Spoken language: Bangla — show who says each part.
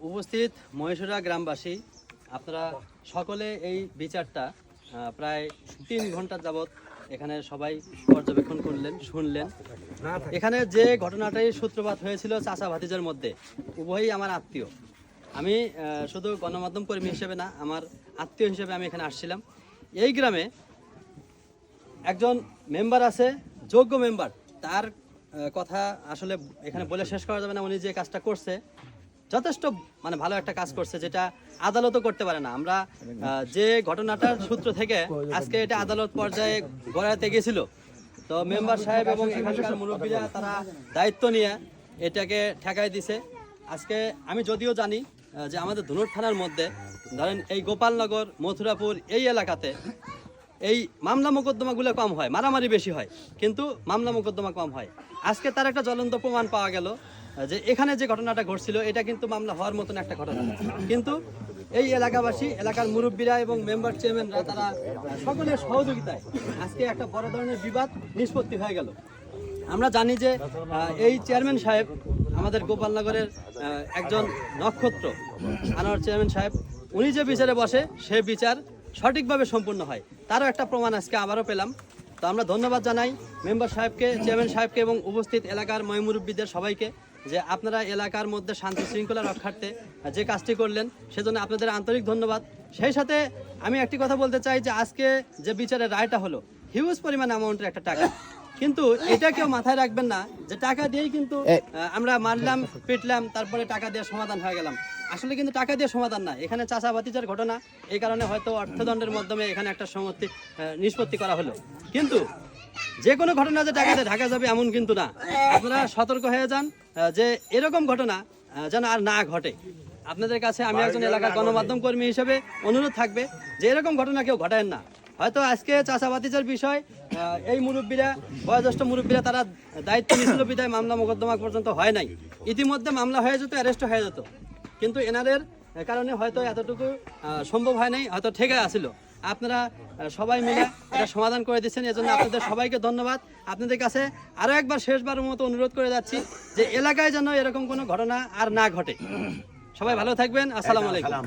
Speaker 1: উপস্থিত মহেশরা গ্রামবাসী, আপনারা সকলে এই বিচারটা প্রায় 3 ঘন্টা যাবত এখানে সবাই পর্যবেক্ষণ করলেন, শুনলেন। এখানে যে ঘটনাটাই সূত্রপাত হয়েছিল চাচা ভাতিজার মধ্যে, উভয়ই আমার আত্মীয়। আমি শুধু গণমাধ্যম কর্মী হিসেবে না, আমার আত্মীয় হিসেবে আমি এখানে আসছিলাম। এই গ্রামে একজন মেম্বার আছে, যোগ্য মেম্বার, তার কথা আসলে এখানে বলে শেষ করা যাবে না। উনি যে কাজটা করছে যথেষ্ট ভালো একটা কাজ করছে, যেটা আদালতও করতে পারে না। আমরা যে ঘটনাটার সূত্র থেকে আজকে এটা আদালত পর্যায়ে গড়াতে গেছিল, তো মেম্বার সাহেব এবং এখানকার মুরব্বীরা তারা দায়িত্ব নিয়ে এটাকে ঠেকাই দিছে। আজকে আমি যদিও জানি যে আমাদের ধনুর থানার মধ্যে ধরেন এই গোপালনগর, মথুরাপুর এই এলাকাতে এই মামলা মোকদ্দমাগুলো কম হয়, মারামারি বেশি হয়, কিন্তু মামলা মোকদ্দমা কম হয়। আজকে তার একটা জ্বলন্ত প্রমাণ পাওয়া গেল যে এখানে যে ঘটনাটা ঘটছিল এটা কিন্তু মামলা হওয়ার মতন একটা ঘটনা, কিন্তু এই এলাকাবাসী, এলাকার মুরব্বীরা এবং মেম্বার চেয়ারম্যানরা তারা সকলের সহযোগিতায় আজকে একটা বড় ধরনের বিবাদ নিষ্পত্তি হয়ে গেল। আমরা জানি যে এই চেয়ারম্যান সাহেব আমাদের গোপালনগরের একজন নক্ষত্র, আনোয়ার চেয়ারম্যান সাহেব, উনি যে বিচারে বসে সে বিচার সঠিকভাবে সম্পূর্ণ হয়, তারও একটা প্রমাণ আজকে আবারও পেলাম। তো আমরা ধন্যবাদ জানাই মেম্বার সাহেবকে, চেয়ারম্যান সাহেবকে এবং উপস্থিত এলাকার মুরব্বীদের সবাইকে, যে আপনারা এলাকার মধ্যে শান্তি শৃঙ্খলা রক্ষার্থে যে কাজটি করলেন, সেজন্য আপনাদের আন্তরিক ধন্যবাদ। সেই সাথে আমি একটি কথা বলতে চাই যে আজকে যে বিচারের রায়টা হলো, হিউজ পরিমাণ অ্যামাউন্টের একটা টাকা, কিন্তু এটা কেউ মাথায় রাখবেন না যে টাকা দিয়েই কিন্তু আমরা মারলাম, পিটলাম, তারপরে টাকা দিয়ে সমাধান হয়ে গেলাম। আসলে কিন্তু টাকা দিয়ে সমাধান না, এখানে চাচা ভাতিজার ঘটনা, এই কারণে হয়তো অর্থদণ্ডের মাধ্যমে এখানে একটা নিষ্পত্তি করা হলো, কিন্তু যে কোনো ঘটনা যে টাকা দিয়ে ঢাকা যাবে এমন কিন্তু না। আপনারা সতর্ক হয়ে যান যে এরকম ঘটনা যেন আর না ঘটে। আপনাদের কাছে আমি একজন এলাকার গণমাধ্যম কর্মী হিসেবে অনুরোধ থাকবে যে এরকম ঘটনা কেউ ঘটায় না। হয়তো আজকে চাচা ভাতিজার বিষয় এই মুরব্বীরা, বয়োজ্যেষ্ঠ মুরব্বীরা তারা দায়িত্ব নিয়েছিল বিধায় মামলা মোকদ্দমা পর্যন্ত হয় নাই। ইতিমধ্যে মামলা হয়ে যেত, অ্যারেস্ট হয়ে যেত, কিন্তু এনাদের কারণে হয়তো এতটুকু সম্ভব হয় নাই, হয়তো ঠেকে আসিল। আপনারা সবাই মিলে এটা সমাধান করে দিচ্ছেন, এজন্য আপনাদের সবাইকে ধন্যবাদ। আপনাদের কাছে আরও একবার শেষবারের মতো অনুরোধ করে যাচ্ছি যে এলাকায় যেন এরকম কোনো ঘটনা আর না ঘটে। সবাই ভালো থাকবেন। আসসালামু আলাইকুম।